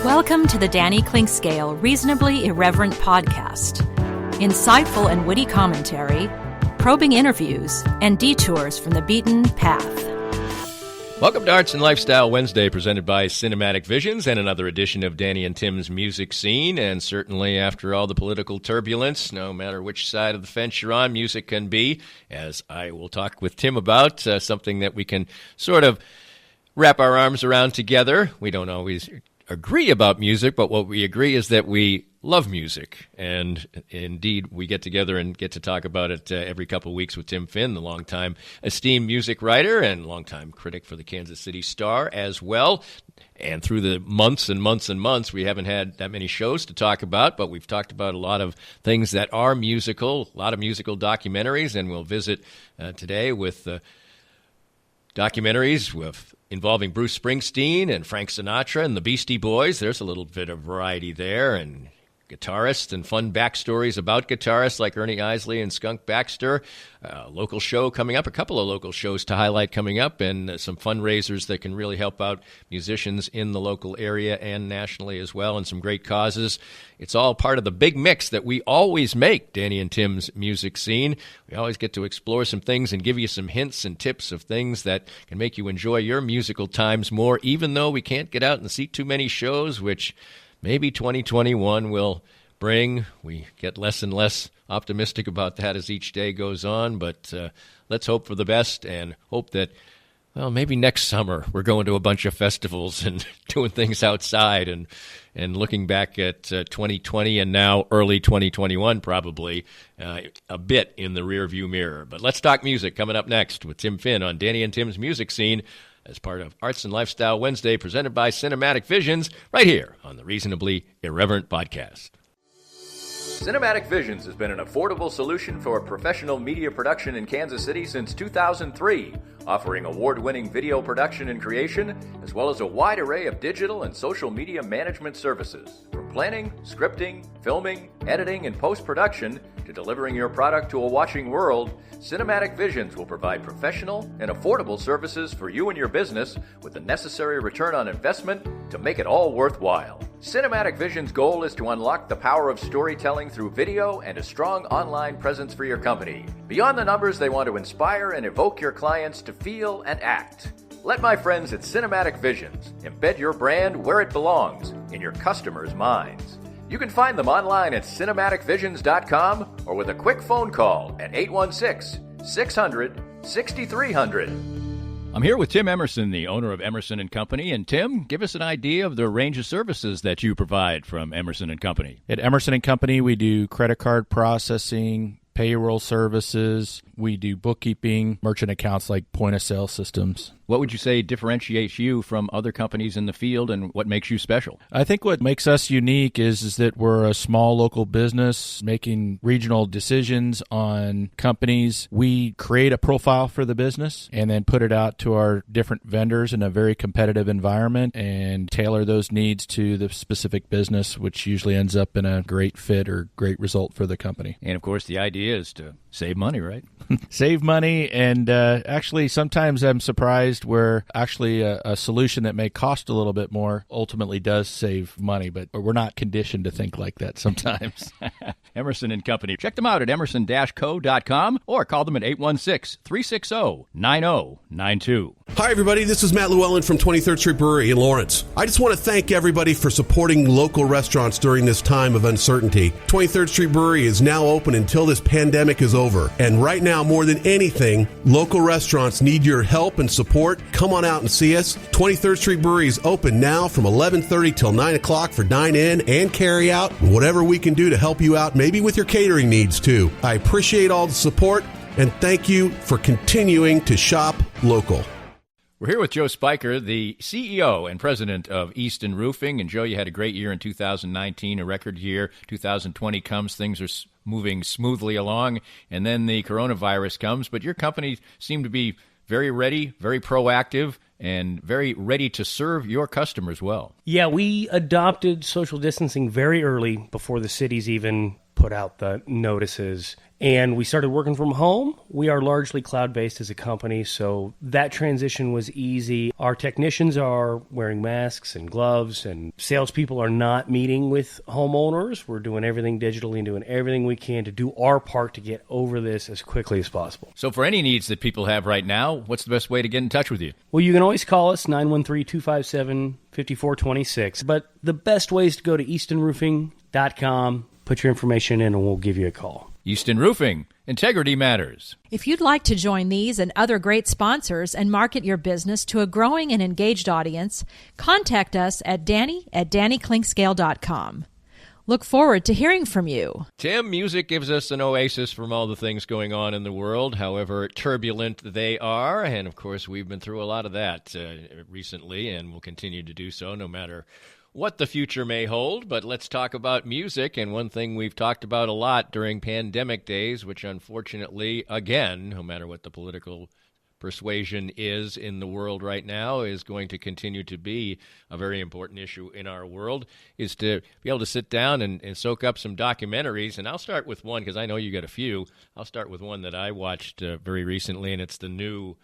Welcome to the Danny Clinkscale Reasonably Irreverent podcast. Insightful and witty commentary, probing interviews, and detours from the beaten path. Welcome to Arts and Lifestyle Wednesday, presented by Cinematic Visions, and another edition of Danny and Tim's Music Scene. And certainly after all the political turbulence, no matter which side of the fence you're on, music can be, as I will talk with Tim about, something that we can sort of wrap our arms around together. We don't always agree about music, but what we agree is that we love music, and indeed we get together and get to talk about it every couple of weeks with Tim Finn, the longtime esteemed music writer and longtime critic for the Kansas City Star as well. And through the months and months and months, we haven't had that many shows to talk about, but we've talked about a lot of things that are musical, a lot of musical documentaries, and we'll visit today with documentaries involving Bruce Springsteen and Frank Sinatra and the Beastie Boys. There's a little bit of variety there, and guitarists and fun backstories about guitarists like Ernie Isley and Skunk Baxter. A local show coming up, a couple of local shows to highlight coming up, and some fundraisers that can really help out musicians in the local area and nationally as well, and some great causes. It's all part of the big mix that we always make, Danny and Tim's Music Scene. We always get to explore some things and give you some hints and tips of things that can make you enjoy your musical times more, even though we can't get out and see too many shows, which maybe 2021 will bring. We get less and less optimistic about that as each day goes on, but let's hope for the best and hope that, well, maybe next summer we're going to a bunch of festivals and doing things outside and looking back at 2020 and now early 2021 probably a bit in the rearview mirror. But let's talk music coming up next with Tim Finn on Danny and Tim's Music Scene, as part of Arts and Lifestyle Wednesday, presented by Cinematic Visions, right here on the Reasonably Irreverent podcast. Cinematic Visions has been an affordable solution for professional media production in Kansas City since 2003, offering award-winning video production and creation, as well as a wide array of digital and social media management services. From planning, scripting, filming, editing, and post-production, to delivering your product to a watching world, Cinematic Visions will provide professional and affordable services for you and your business with the necessary return on investment to make it all worthwhile. Cinematic Visions' goal is to unlock the power of storytelling through video and a strong online presence for your company. Beyond the numbers, they want to inspire and evoke your clients to feel and act. Let my friends at Cinematic Visions embed your brand where it belongs, in your customers' minds. You can find them online at cinematicvisions.com or with a quick phone call at 816-600-6300. I'm here with Tim Emerson, the owner of Emerson & Company. And Tim, give us an idea of the range of services that you provide from Emerson & Company. At Emerson & Company, we do credit card processing, payroll services. We do bookkeeping, merchant accounts like point-of-sale systems. What would you say differentiates you from other companies in the field, and what makes you special? I think what makes us unique is that we're a small local business making regional decisions on companies. We create a profile for the business and then put it out to our different vendors in a very competitive environment and tailor those needs to the specific business, which usually ends up in a great fit or great result for the company. And, of course, the idea is to save money, right? Save money, and actually sometimes I'm surprised where actually a solution that may cost a little bit more ultimately does save money, but we're not conditioned to think like that sometimes. Emerson & Company. Check them out at emerson-co.com or call them at 816-360-9092. Hi, everybody. This is Matt Llewellyn from 23rd Street Brewery in Lawrence. I just want to thank everybody for supporting local restaurants during this time of uncertainty. 23rd Street Brewery is now open until this pandemic is over. And right now, more than anything, local restaurants need your help and support. Come on out and see us. 23rd Street Brewery is open now from 11:30 till 9 o'clock for dine-in and carry-out. Whatever we can do to help you out, maybe with your catering needs, too. I appreciate all the support, and thank you for continuing to shop local. We're here with Joe Spiker, the CEO and president of Easton Roofing. And Joe, you had a great year in 2019, a record year. 2020 comes, things are moving smoothly along, and then the coronavirus comes. But your company seemed to be very ready, very proactive, and very ready to serve your customers well. Yeah, we adopted social distancing very early before the cities even put put out the notices. And we started working from home. We are largely cloud-based as a company, so that transition was easy. Our technicians are wearing masks and gloves, and salespeople are not meeting with homeowners. We're doing everything digitally and doing everything we can to do our part to get over this as quickly as possible. So for any needs that people have right now, what's the best way to get in touch with you? Well, you can always call us, 913-257-5426. But the best way is to go to eastonroofing.com, put your information in, and we'll give you a call. Easton Roofing. Integrity matters. If you'd like to join these and other great sponsors and market your business to a growing and engaged audience, contact us at danny@dannyclinkscale.com. Look forward to hearing from you. Tim, music gives us an oasis from all the things going on in the world, however turbulent they are. And, of course, we've been through a lot of that recently and will continue to do so no matter what the future may hold. But let's talk about music. And one thing we've talked about a lot during pandemic days, which unfortunately, again, no matter what the political persuasion is in the world right now, is going to continue to be a very important issue in our world, is to be able to sit down and soak up some documentaries. And I'll start with one, because I know you got a few. I'll start with one that I watched very recently, and it's the new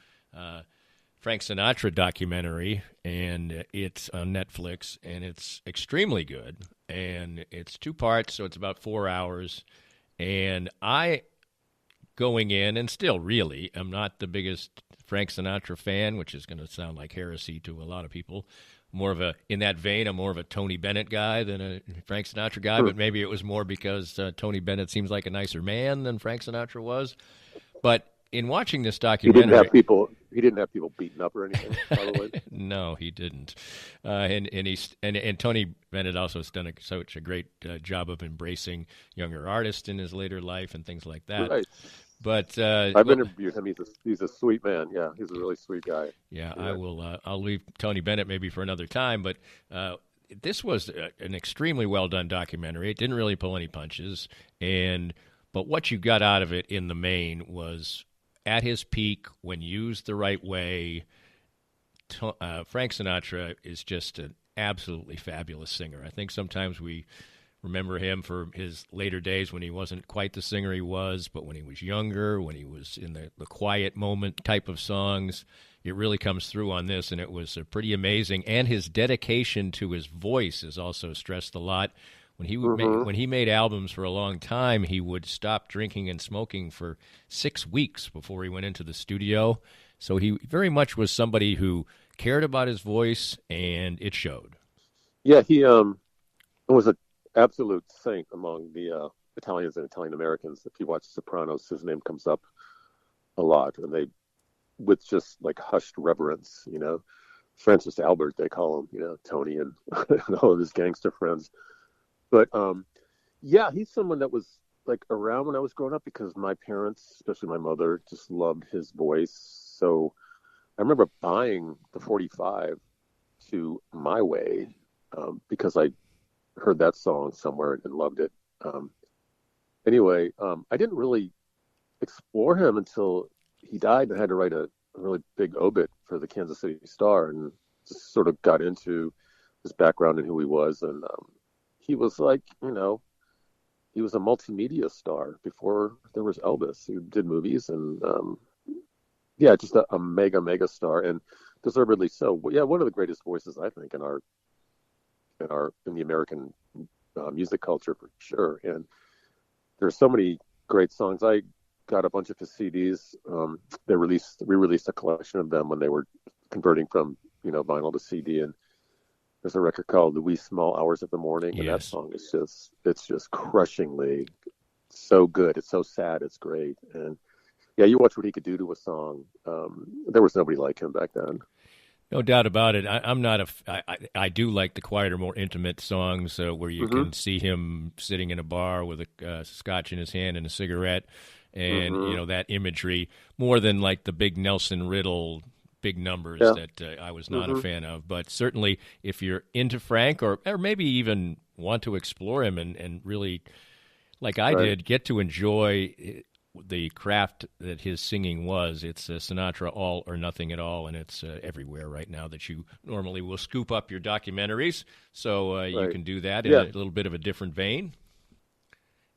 Frank Sinatra documentary, and it's on Netflix, and it's extremely good. And it's 2 parts, so it's about 4 hours. And I, going in, and still really, I'm not the biggest Frank Sinatra fan, which is going to sound like heresy to a lot of people. In that vein, I'm more of a Tony Bennett guy than a Frank Sinatra guy, but maybe it was more because Tony Bennett seems like a nicer man than Frank Sinatra was. But in watching this documentary, he didn't have people beaten up or anything, by the way. No, he didn't. And Tony Bennett also has done such a great job of embracing younger artists in his later life and things like that. Right. But I've interviewed him. He's a sweet man. Yeah, he's a really sweet guy. Yeah, I will. I'll leave Tony Bennett maybe for another time. But this was an extremely well done documentary. It didn't really pull any punches, but what you got out of it in the main was, at his peak, when used the right way, Frank Sinatra is just an absolutely fabulous singer. I think sometimes we remember him for his later days when he wasn't quite the singer he was, but when he was younger, when he was in the quiet moment type of songs, it really comes through on this, and it was pretty amazing. And his dedication to his voice is also stressed a lot. When he made albums for a long time, he would stop drinking and smoking for 6 weeks before he went into the studio. So he very much was somebody who cared about his voice, and it showed. Yeah, he was an absolute saint among the Italians and Italian Americans. If you watch Sopranos, his name comes up a lot, and they, with just like hushed reverence, Francis Albert, they call him, Tony and all of his gangster friends. But, yeah, he's someone that was, like, around when I was growing up because my parents, especially my mother, just loved his voice. So I remember buying the 45 to My Way because I heard that song somewhere and loved it. Anyway, I didn't really explore him until he died, and I had to write a really big obit for the Kansas City Star, and just sort of got into his background and who he was. And he was like, he was a multimedia star before there was Elvis. He did movies and, just a mega star, and deservedly so. Yeah, one of the greatest voices, I think, in the American music culture for sure. And there's so many great songs. I got a bunch of his CDs. They re-released a collection of them when they were converting from vinyl to CD, and there's a record called The Wee Small Hours of the Morning, and that song is just crushingly so good. It's so sad. It's great. And yeah, you watch what he could do to a song. There was nobody like him back then. No doubt about it. I do like the quieter, more intimate songs where you can see him sitting in a bar with a scotch in his hand and a cigarette, and that imagery more than like the big Nelson Riddle big numbers that I was not a fan of. But certainly if you're into Frank or maybe even want to explore him and really, like I did, get to enjoy the craft that his singing was, it's Sinatra all or nothing at all, and it's everywhere right now that you normally will scoop up your documentaries. So you can do that in a little bit of a different vein.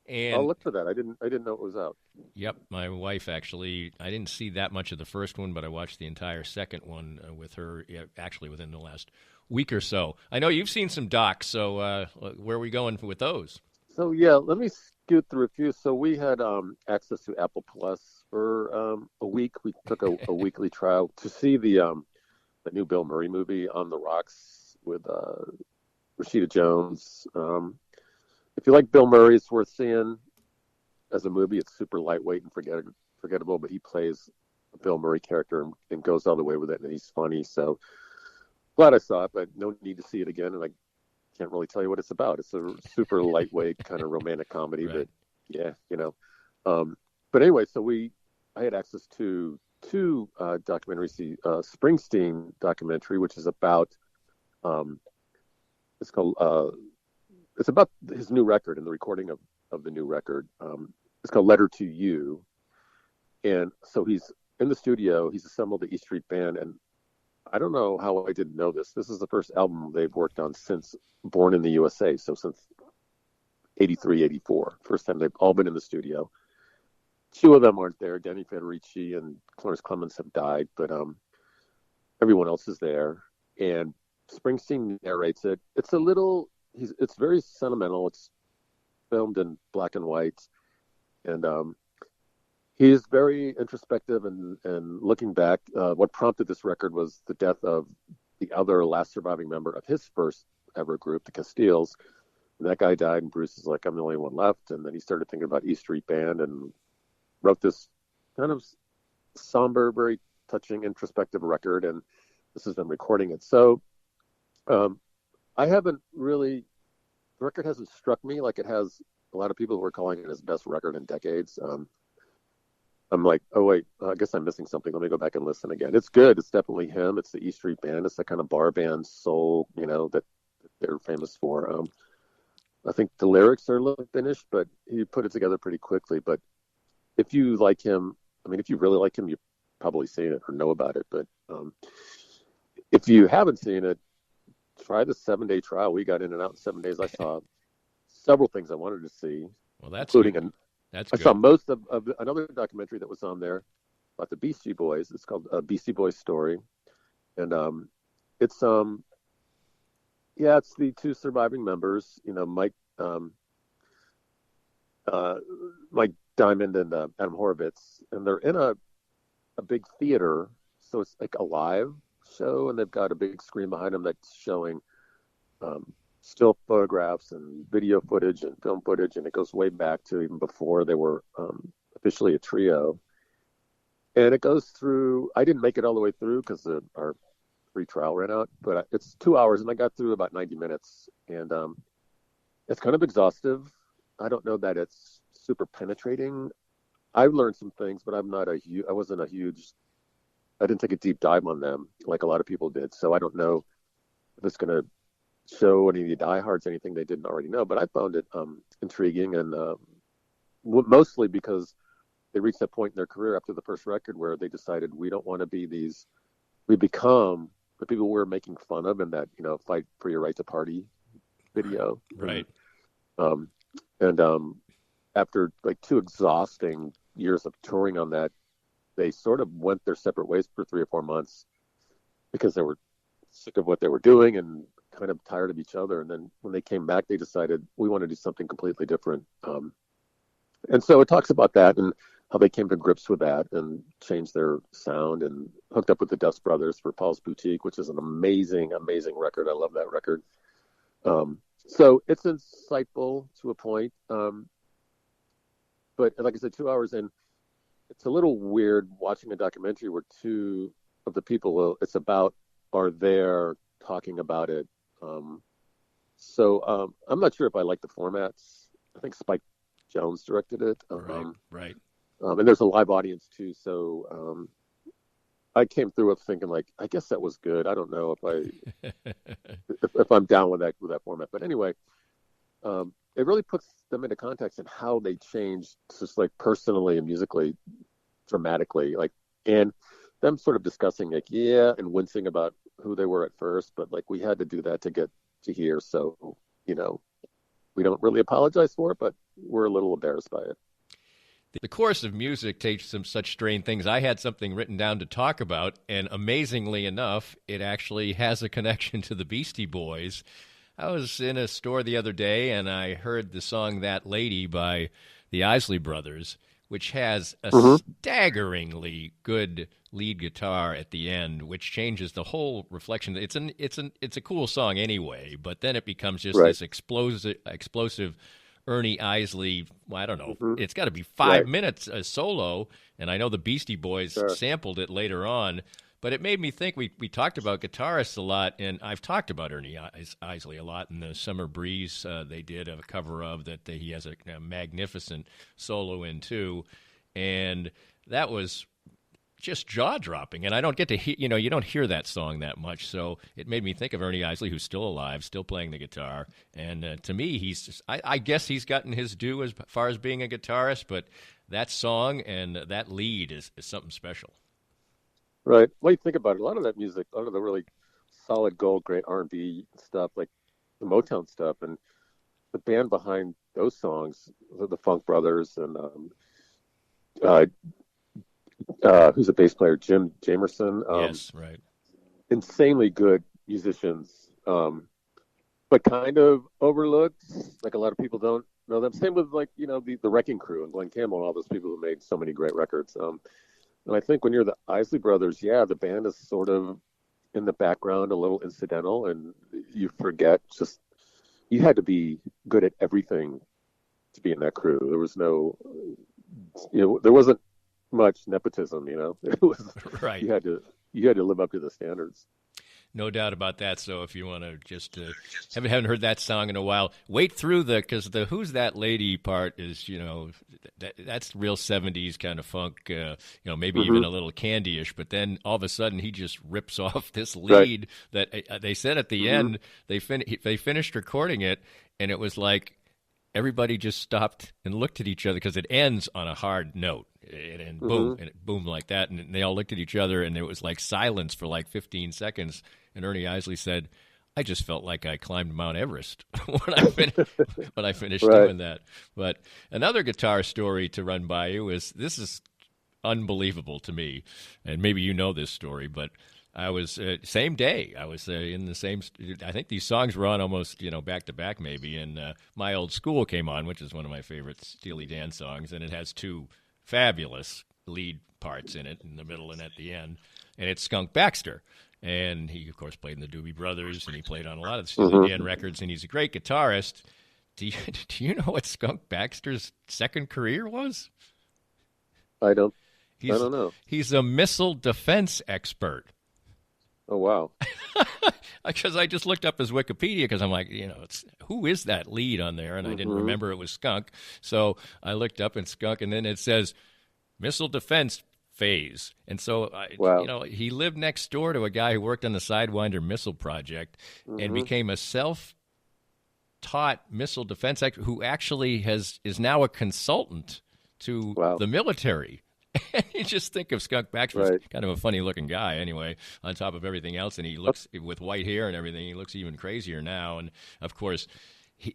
And I'll look for that. I didn't know it was out. yep, my wife actually, I didn't see that much of the first one, but I watched the entire second one with her actually within the last week or so. I know you've seen some docs, so where are we going with those? So yeah, let me scoot through a few. So we had access to Apple Plus for a week. We took a weekly trial to see the new Bill Murray movie On the Rocks with Rashida Jones. If you like Bill Murray, it's worth seeing as a movie. It's super lightweight and forgettable, but he plays a Bill Murray character and goes all the way with it, and he's funny. So glad I saw it, but no need to see it again. And I can't really tell you what it's about. It's a super lightweight kind of romantic comedy, Right. but yeah, But anyway, so I had access to two documentaries. The Springsteen documentary, which is about it's about his new record and the recording of the new record. It's called Letter to You. And so he's in the studio, he's assembled the E Street Band, and I don't know how I didn't know this. This is the first album they've worked on since Born in the USA, so since 83, 84. First time they've all been in the studio. Two of them aren't there. Danny Federici and Clarence Clemens have died, but everyone else is there. And Springsteen narrates it. It's very sentimental. It's filmed in black and white, and he's very introspective and looking back. What prompted this record was the death of the other last surviving member of his first ever group, the Castiles. And that guy died, and Bruce is like, I'm the only one left. And then he started thinking about E Street Band and wrote this kind of somber, very touching, introspective record. And this has been recording it. So I haven't really, the record hasn't struck me like it has a lot of people who are calling it his best record in decades. I'm like, oh wait, I guess I'm missing something. Let me go back and listen again. It's good. It's definitely him. It's the E Street Band. It's that kind of bar band soul, that they're famous for. I think the lyrics are a little finished, but he put it together pretty quickly. But if you like him, if you really like him, you've probably seen it or know about it. But if you haven't seen it, try the 7-day trial. We got in and out in 7 days. I saw several things I wanted to see. Well, that's including good. That's I good. saw most of another documentary that was on there about the Beastie Boys. It's called Beastie Boys Story, and it's it's the two surviving members, Mike Diamond and Adam Horovitz, and they're in a big theater, so it's like a live show, and they've got a big screen behind them that's showing still photographs and video footage and film footage, and it goes way back to even before they were officially a trio. And it goes through, I didn't make it all the way through because our free trial ran out, but it's 2 hours, and I got through about 90 minutes, and it's kind of exhaustive. I don't know that it's super penetrating. I've learned some things, but I didn't take a deep dive on them like a lot of people did, so I don't know if it's going to show any of the diehards anything they didn't already know. But I found it intriguing, and mostly because they reached that point in their career after the first record where they decided we don't want to be we become the people we're making fun of in that Fight for Your Right to Party video. Right. And after like 2 exhausting years of touring on that, they sort of went their separate ways for 3 or 4 months because they were sick of what they were doing and kind of tired of each other. And then when they came back, they decided we want to do something completely different. And so it talks about that and how they came to grips with that and changed their sound and hooked up with the Dust Brothers for Paul's Boutique, which is an amazing, amazing record. I love that record. So it's insightful to a point. But like I said, 2 hours in, it's a little weird watching a documentary where 2 of the people it's about are there talking about it. So I'm not sure if I like the formats. I think Spike Jones directed it. Right. And there's a live audience too. So I came through it thinking like, I guess that was good. I don't know if I'm down with that format. But anyway, it really puts them into context and how they changed just like personally and musically, dramatically, like, and them sort of discussing like, and wincing about who they were at first, but like we had to do that to get to here. So, we don't really apologize for it, but we're a little embarrassed by it. The course of music takes some such strange things. I had something written down to talk about, and amazingly enough, it actually has a connection to the Beastie Boys. I was in a store the other day, and I heard the song That Lady by the Isley Brothers, which has a staggeringly good lead guitar at the end, which changes the whole reflection. It's a cool song anyway, but then it becomes just this explosive Ernie Isley, well, I don't know, it's got to be 5 minutes a solo, and I know the Beastie Boys sampled it later on, but it made me think, we talked about guitarists a lot, and I've talked about Ernie Isley a lot in the Summer Breeze. They did a cover of that he has a magnificent solo in too, and that was just jaw-dropping, and I don't get to hear, you don't hear that song that much, so it made me think of Ernie Isley, who's still alive, still playing the guitar, and to me, I guess he's gotten his due as far as being a guitarist, but that song and that lead is something special. Right. Well, you think about it, a lot of that music, a lot of the really solid gold, great R&B stuff, like the Motown stuff, and the band behind those songs, the Funk Brothers, and who's a bass player, Jim Jamerson. Yes, right. Insanely good musicians, but kind of overlooked. Like a lot of people don't know them. Same with the Wrecking Crew and Glenn Campbell and all those people who made so many great records. And I think when you're the Isley Brothers, the band is sort of in the background, a little incidental, and you forget you had to be good at everything to be in that crew. There was there wasn't much nepotism, It was right. You had to live up to the standards. No doubt about that. So if you want to just haven't heard that song in a while, wait through because the "Who's That Lady" part is that's real 70s kind of funk, maybe even a little Candy-ish. But then all of a sudden he just rips off this lead that they said at the end they finished recording it, and it was like everybody just stopped and looked at each other because it ends on a hard note. And boom, and it boomed like that, and they all looked at each other, and there was like silence for like 15 seconds. And Ernie Isley said, "I just felt like I climbed Mount Everest when I finished doing that." But another guitar story to run by you this is unbelievable to me, and maybe you know this story, but I was same day. I was in the same. I think these songs were on almost back to back maybe, and My Old School came on, which is one of my favorite Steely Dan songs, and it has two fabulous lead parts in it, in the middle and at the end, and it's Skunk Baxter. And he, of course, played in the Doobie Brothers, and he played on a lot of the Steely Dan records, and he's a great guitarist. Do you know what Skunk Baxter's second career was? I don't know. He's a missile defense expert. Oh, wow. Because I just looked up his Wikipedia because I'm like, who is that lead on there? And I didn't remember it was Skunk. So I looked up in Skunk, and then it says missile defense phase. And so, he lived next door to a guy who worked on the Sidewinder missile project and became a self-taught missile defense expert who actually is now a consultant to the military. And you just think of Skunk Baxter as kind of a funny-looking guy anyway, on top of everything else. And he looks, with white hair and everything, he looks even crazier now. And, of course,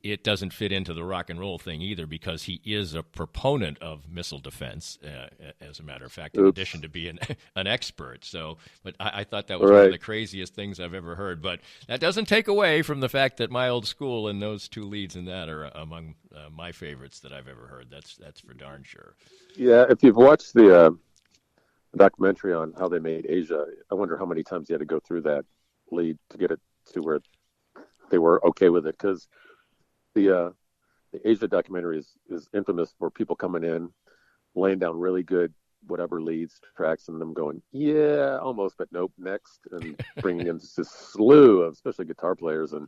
it doesn't fit into the rock and roll thing either because he is a proponent of missile defense, as a matter of fact, in addition to being an expert. So, but I thought that was one of the craziest things I've ever heard. But that doesn't take away from the fact that My Old School and those two leads in that are among my favorites that I've ever heard. That's for darn sure. Yeah, if you've watched the documentary on how they made Asia, I wonder how many times you had to go through that lead to get it to where they were okay with it, because the Asia documentary is infamous for people coming in, laying down really good whatever leads, tracks, and them going, yeah, almost, but nope, next, and bringing in just a slew of especially guitar players, and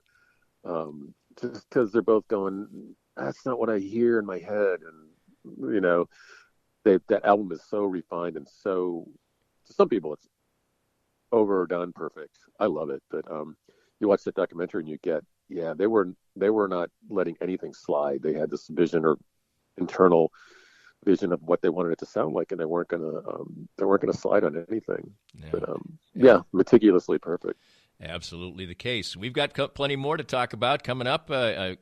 just because they're both going, that's not what I hear in my head, and that album is so refined and so, to some people it's overdone perfect. I love it, but you watch that documentary and you get, they were not letting anything slide. They had this vision or internal vision of what they wanted it to sound like, and they weren't gonna slide on anything. Yeah. But meticulously perfect. Absolutely the case. We've got plenty more to talk about coming up. A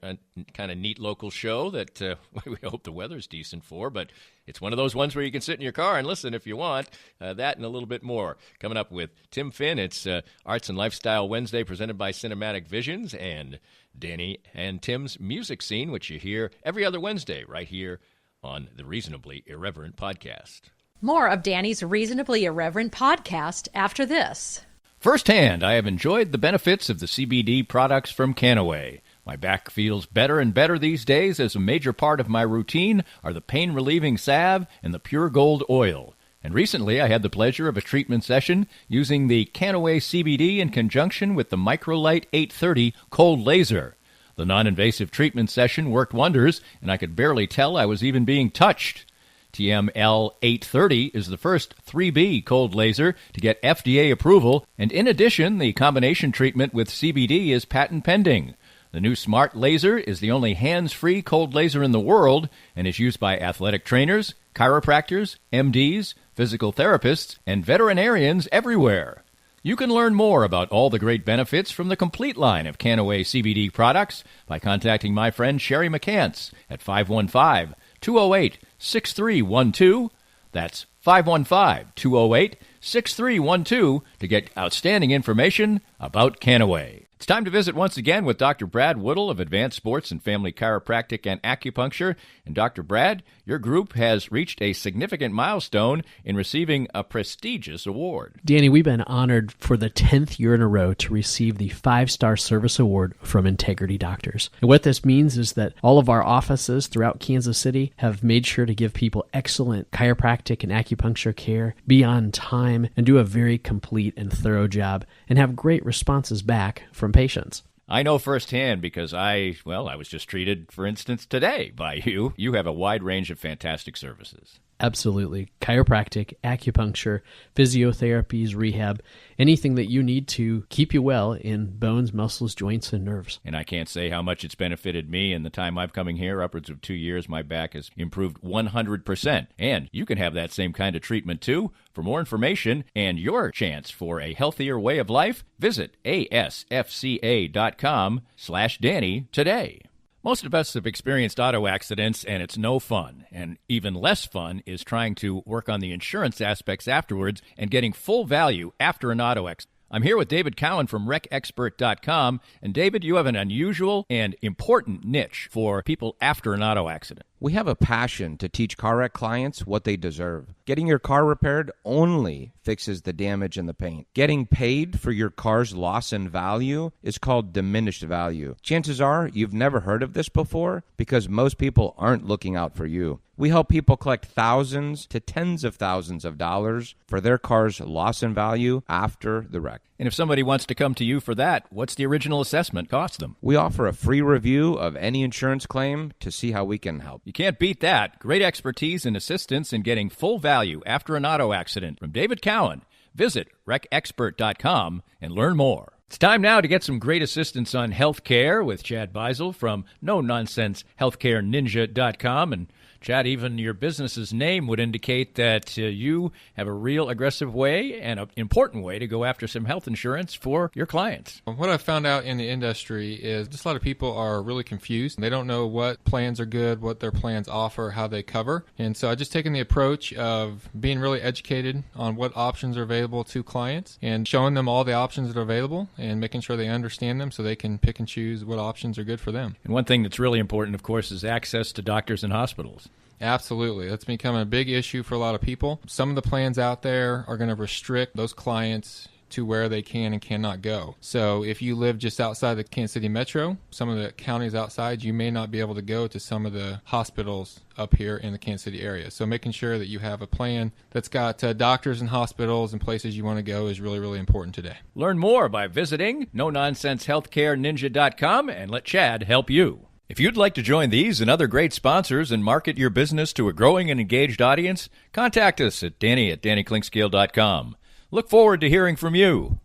kind of neat local show that we hope the weather's decent for, but it's one of those ones where you can sit in your car and listen if you want. That and a little bit more. Coming up with Tim Finn, it's Arts and Lifestyle Wednesday presented by Cinematic Visions, and Danny and Tim's Music Scene, which you hear every other Wednesday right here on the Reasonably Irreverent Podcast. More of Danny's Reasonably Irreverent podcast after this. Firsthand, I have enjoyed the benefits of the CBD products from Canaway. My back feels better and better these days, as a major part of my routine are the pain-relieving salve and the pure gold oil. And recently I had the pleasure of a treatment session using the Canaway CBD in conjunction with the Microlight 830 cold laser. The non-invasive treatment session worked wonders, and I could barely tell I was even being touched. TML 830 is the first 3B cold laser to get FDA approval, and in addition, the combination treatment with CBD is patent pending. The new smart laser is the only hands-free cold laser in the world and is used by athletic trainers, chiropractors, MDs, physical therapists, and veterinarians everywhere. You can learn more about all the great benefits from the complete line of Canaway CBD products by contacting my friend Sherry McCants at 515-208-6312. That's 515-208-6312 to get outstanding information about Canaway. It's time to visit once again with Dr. Brad Woodle of Advanced Sports and Family Chiropractic and Acupuncture. And Dr. Brad, your group has reached a significant milestone in receiving a prestigious award. Danny, we've been honored for the 10th year in a row to receive the 5-Star Service Award from Integrity Doctors. And what this means is that all of our offices throughout Kansas City have made sure to give people excellent chiropractic and acupuncture care, be on time, and do a very complete and thorough job, and have great responses back from patients. I know firsthand because I was just treated, for instance, today by you. You have a wide range of fantastic services. Absolutely. Chiropractic, acupuncture, physiotherapies, rehab, anything that you need to keep you well in bones, muscles, joints, and nerves. And I can't say how much it's benefited me in the time I've coming here. Upwards of 2 years, my back has improved 100%. And you can have that same kind of treatment too. For more information and your chance for a healthier way of life, visit asfca.com/Danny today. Most of us have experienced auto accidents, and it's no fun. And even less fun is trying to work on the insurance aspects afterwards and getting full value after an auto accident. I'm here with David Cowan from RecExpert.com. And David, you have an unusual and important niche for people after an auto accident. We have a passion to teach car wreck clients what they deserve. Getting your car repaired only fixes the damage and the paint. Getting paid for your car's loss in value is called diminished value. Chances are you've never heard of this before because most people aren't looking out for you. We help people collect thousands to tens of thousands of dollars for their car's loss in value after the wreck. And if somebody wants to come to you for that, what's the original assessment cost them? We offer a free review of any insurance claim to see how we can help. You can't beat that. Great expertise and assistance in getting full value after an auto accident from David Cowan. Visit RecExpert.com and learn more. It's time now to get some great assistance on healthcare with Chad Beisel from NoNonsenseHealthcareNinja.com. And Chad, even your business's name would indicate that you have a real aggressive way and an important way to go after some health insurance for your clients. What I've found out in the industry is just a lot of people are really confused. They don't know what plans are good, what their plans offer, how they cover. And so I've just taken the approach of being really educated on what options are available to clients and showing them all the options that are available and making sure they understand them so they can pick and choose what options are good for them. And one thing that's really important, of course, is access to doctors and hospitals. Absolutely. That's becoming a big issue for a lot of people. Some of the plans out there are going to restrict those clients to where they can and cannot go. So if you live just outside the Kansas City metro, some of the counties outside, you may not be able to go to some of the hospitals up here in the Kansas City area. So making sure that you have a plan that's got doctors and hospitals and places you want to go is really, really important today. Learn more by visiting NoNonsenseHealthcareNinja.com and let Chad help you. If you'd like to join these and other great sponsors and market your business to a growing and engaged audience, contact us at Danny@DannyClinkscale.com. Look forward to hearing from you.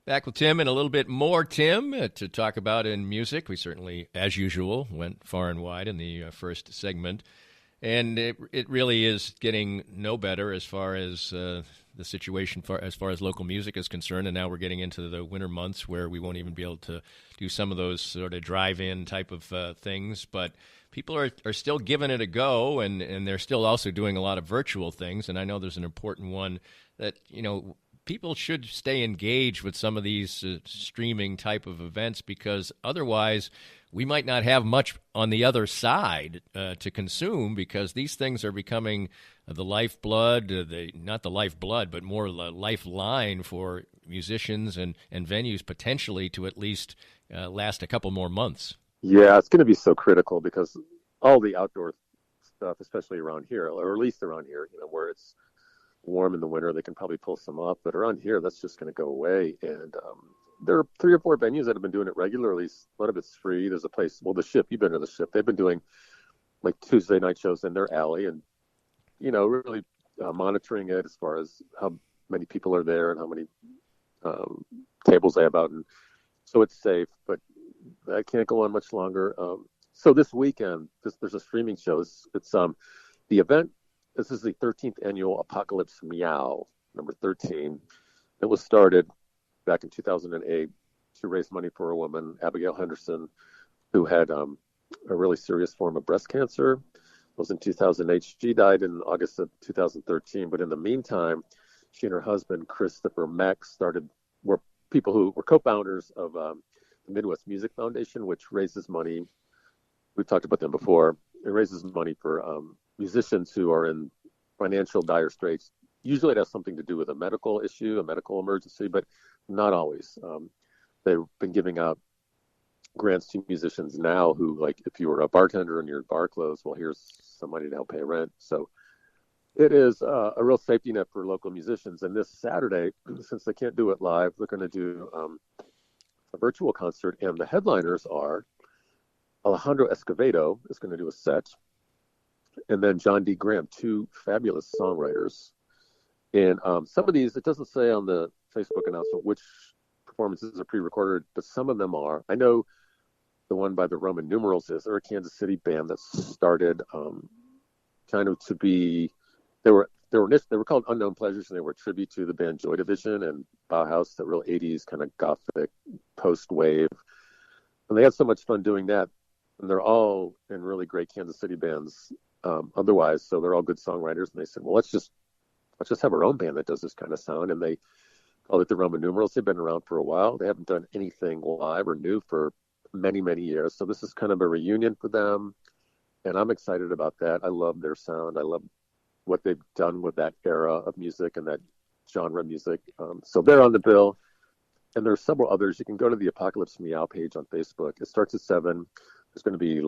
Back with Tim and a little bit more, Tim, to talk about in music. We certainly, as usual, went far and wide in the first segment. And it really is getting no better as far as the situation as far as local music is concerned. And now we're getting into the winter months where we won't even be able to do some of those sort of drive-in type of things. But people are still giving it a go, and they're still also doing a lot of virtual things. And I know there's an important one that, people should stay engaged with some of these streaming type of events, because otherwise we might not have much on the other side to consume, because these things are becoming the lifeblood, not the lifeblood, but more the lifeline for musicians and venues potentially to at least last a couple more months. Yeah, it's going to be so critical because all the outdoor stuff, especially around here, or at least around here, where it's warm in the winter, they can probably pull some off. But around here, that's just going to go away. And there are 3 or 4 venues that have been doing it regularly. A lot of it's free. There's a place, the Ship, you've been to the Ship. They've been doing like Tuesday night shows in their alley and, really monitoring it as far as how many people are there and how many tables they have out. And so it's safe, but that can't go on much longer. So this weekend, there's a streaming show. It's the event. This is the 13th annual Apocalypse Meow, number 13. It was started back in 2008 to raise money for a woman, Abigail Henderson, who had a really serious form of breast cancer. It was in 2008. She died in August of 2013. But in the meantime, she and her husband, Christopher Mack, were people who were co-founders of the Midwest Music Foundation, which raises money. We've talked about them before. It raises money for musicians who are in financial dire straits. Usually it has something to do with a medical issue, a medical emergency, but not always. They've been giving out grants to musicians now who, like, if you were a bartender and your bar closed, well, here's some money to help pay rent. So it is a real safety net for local musicians. And this Saturday, since they can't do it live, they're going to do a virtual concert. And the headliners are Alejandro Escovedo is going to do a set. And then John D. Graham, 2 fabulous songwriters. And some of these, it doesn't say on the Facebook announcement which performances are pre-recorded, but some of them are. I know the one by the Roman numerals is. They're a Kansas City band that started kind of to be. They were called Unknown Pleasures, and they were a tribute to the band Joy Division and Bauhaus, that real 80s kind of gothic post-wave. And they had so much fun doing that. And they're all in really great Kansas City bands otherwise, so they're all good songwriters. And they said, well, let's just have our own band that does this kind of sound. And they called it the Roman numerals. They've been around for a while. They haven't done anything live or new for many, many years. So this is kind of a reunion for them. And I'm excited about that. I love their sound. I love what they've done with that era of music and that genre of music. So they're on the bill. And there's several others. You can go to the Apocalypse Meow page on Facebook. It starts at 7. There's going to be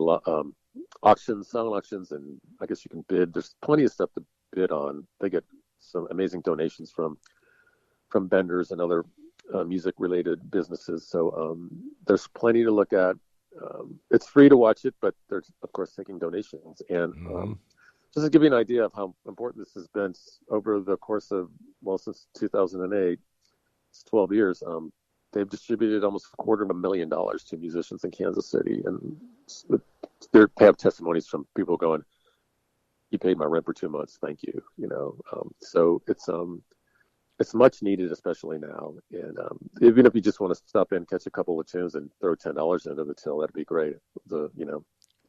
auctions, silent auctions, and I guess you can bid. There's plenty of stuff to bid on. They get some amazing donations from vendors and other music-related businesses. So there's plenty to look at. It's free to watch it, but there's, of course, taking donations. And just to give you an idea of how important this has been over the course of, since 2008, it's 12 years, they've distributed almost $250,000 to musicians in Kansas City. And they have testimonies from people going, you paid my rent for 2 months. Thank you. So it's much needed, especially now. And even if you just want to stop in, catch a couple of tunes and throw $10 into the till, that'd be great.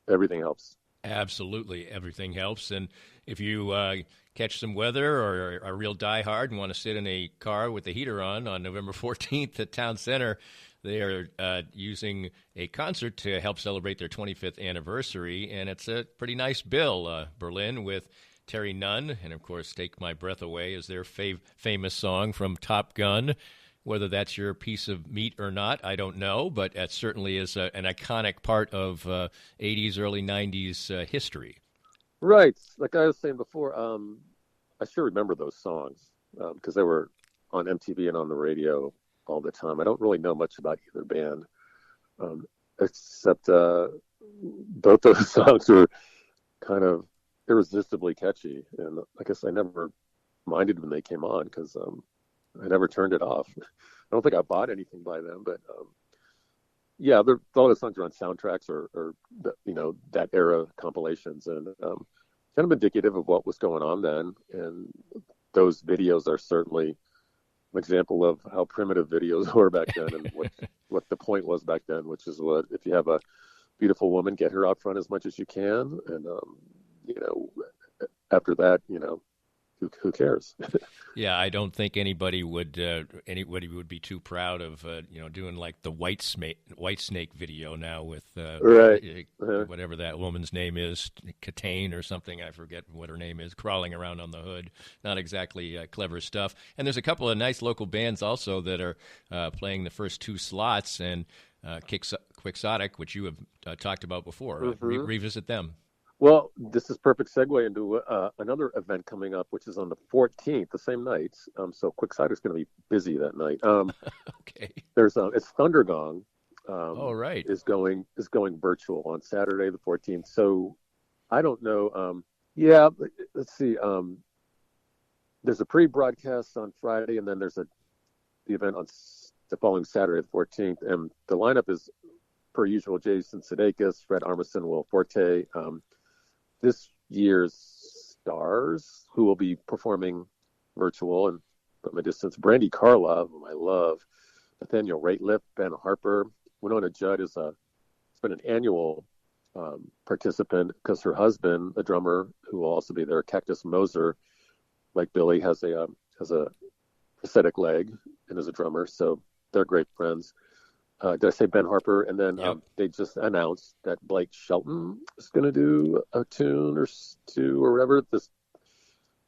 Everything helps. Absolutely. Everything helps. And if you catch some weather or are a real diehard and want to sit in a car with the heater on November 14th at Town Center, they are using a concert to help celebrate their 25th anniversary. And it's a pretty nice bill. Berlin with Terry Nunn, and, of course, Take My Breath Away is their famous song from Top Gun. Whether that's your piece of meat or not, I don't know, but it certainly is an iconic part of 80s, early 90s history. Right. Like I was saying before, I sure remember those songs because they were on MTV and on the radio all the time. I don't really know much about either band, except both those songs were kind of irresistibly catchy. And I guess I never minded when they came on because I never turned it off. I don't think I bought anything by them, but yeah, all the songs are on soundtracks or that era compilations. And kind of indicative of what was going on then. And those videos are certainly an example of how primitive videos were back then and what the point was back then, which is what, if you have a beautiful woman, get her out front as much as you can. And, after that, who cares? Yeah, I don't think anybody would be too proud of doing like the White Snake video now with right. Whatever that woman's name is, Katane or something. I forget what her name is. Crawling around on the hood, not exactly clever stuff. And there's a couple of nice local bands also that are playing the first two slots, and Quixotic, which you have talked about before. Mm-hmm. Revisit them. Well, this is perfect segue into another event coming up, which is on the 14th, the same night. So Quixotic's going to be busy that night. Okay. It's Thundergong. Right. Is going virtual on Saturday the 14th. So I don't know. Let's see. There's a pre-broadcast on Friday, and then there's the event on the following Saturday the 14th, and the lineup is per usual: Jason Sudeikis, Fred Armisen, Will Forte. This year's stars who will be performing virtual and from a distance: Brandi Carlile, whom I love, Nathaniel Rateliff, Ben Harper. Winona Judd has been an annual participant because her husband, a drummer who will also be there, Cactus Moser, like Billy, has a prosthetic leg and is a drummer, so they're great friends. Did I say Ben Harper? And then they just announced that Blake Shelton is going to do a tune or two or whatever. This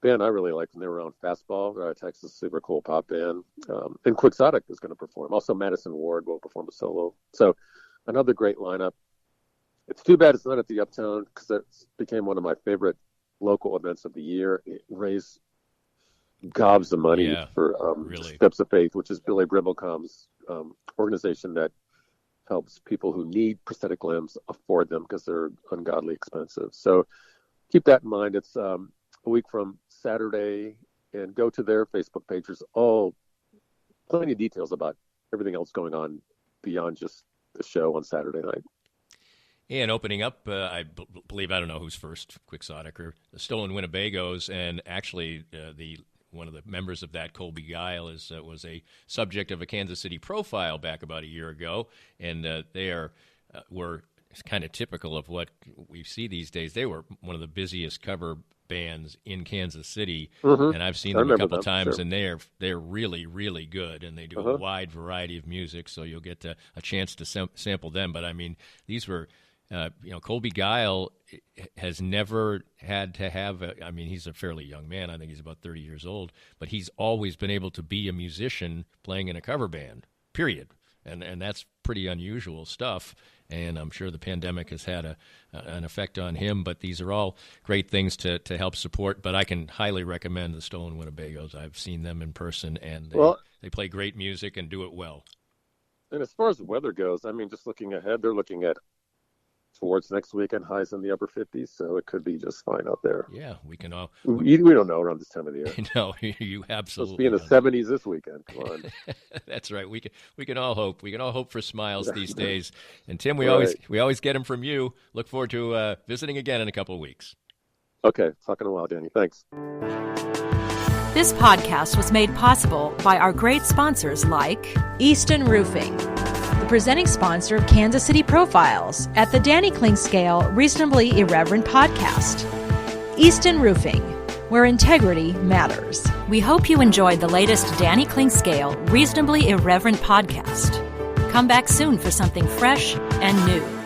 band I really like when they were on Fastball, Texas, super cool pop band. And Quixotic is going to perform. Also, Madison Ward will perform a solo. So another great lineup. It's too bad it's not at the Uptown, because it became one of my favorite local events of the year. It raised gobs of money for really. Steps of Faith, which is Billy Brimblecom's organization that helps people who need prosthetic limbs afford them because they're ungodly expensive. So keep that in mind. It's a week from Saturday, and go to their Facebook page. There's plenty of details about everything else going on beyond just the show on Saturday night. And opening up, I believe, I don't know who's first, Quixotic or the Stolen Winnebagos, and actually one of the members of that, Colby Guile, was a subject of a Kansas City profile back about a year ago, and they were kind of typical of what we see these days. They were one of the busiest cover bands in Kansas City, and I've seen them a couple times, sure. And they're really, really good, and they do a wide variety of music, so you'll get a chance to sample them. But I mean, these were. Colby Guile has never had to have he's a fairly young man. I think he's about 30 years old, but he's always been able to be a musician playing in a cover band, period. And that's pretty unusual stuff. And I'm sure the pandemic has had an effect on him, but these are all great things to help support. But I can highly recommend the Stolen Winnebagos. I've seen them in person, and they play great music and do it well. And as far as the weather goes, just looking ahead, they're looking at towards next weekend, highs in the upper 50s, so it could be just fine out there. Yeah, we can all. We don't know around this time of the year. No, you absolutely. It's supposed to be in the 70s this weekend. Come on. That's right. We can all hope. We can all hope for smiles these days. And Tim, we always get them from you. Look forward to visiting again in a couple of weeks. Okay, talking a while, Danny. Thanks. This podcast was made possible by our great sponsors like Easton Roofing, the presenting sponsor of Kansas City Profiles at the Danny Klingscale Reasonably Irreverent podcast. Easton Roofing, where integrity matters. We hope you enjoyed the latest Danny Klingscale Reasonably Irreverent podcast. Come back soon for something fresh and new.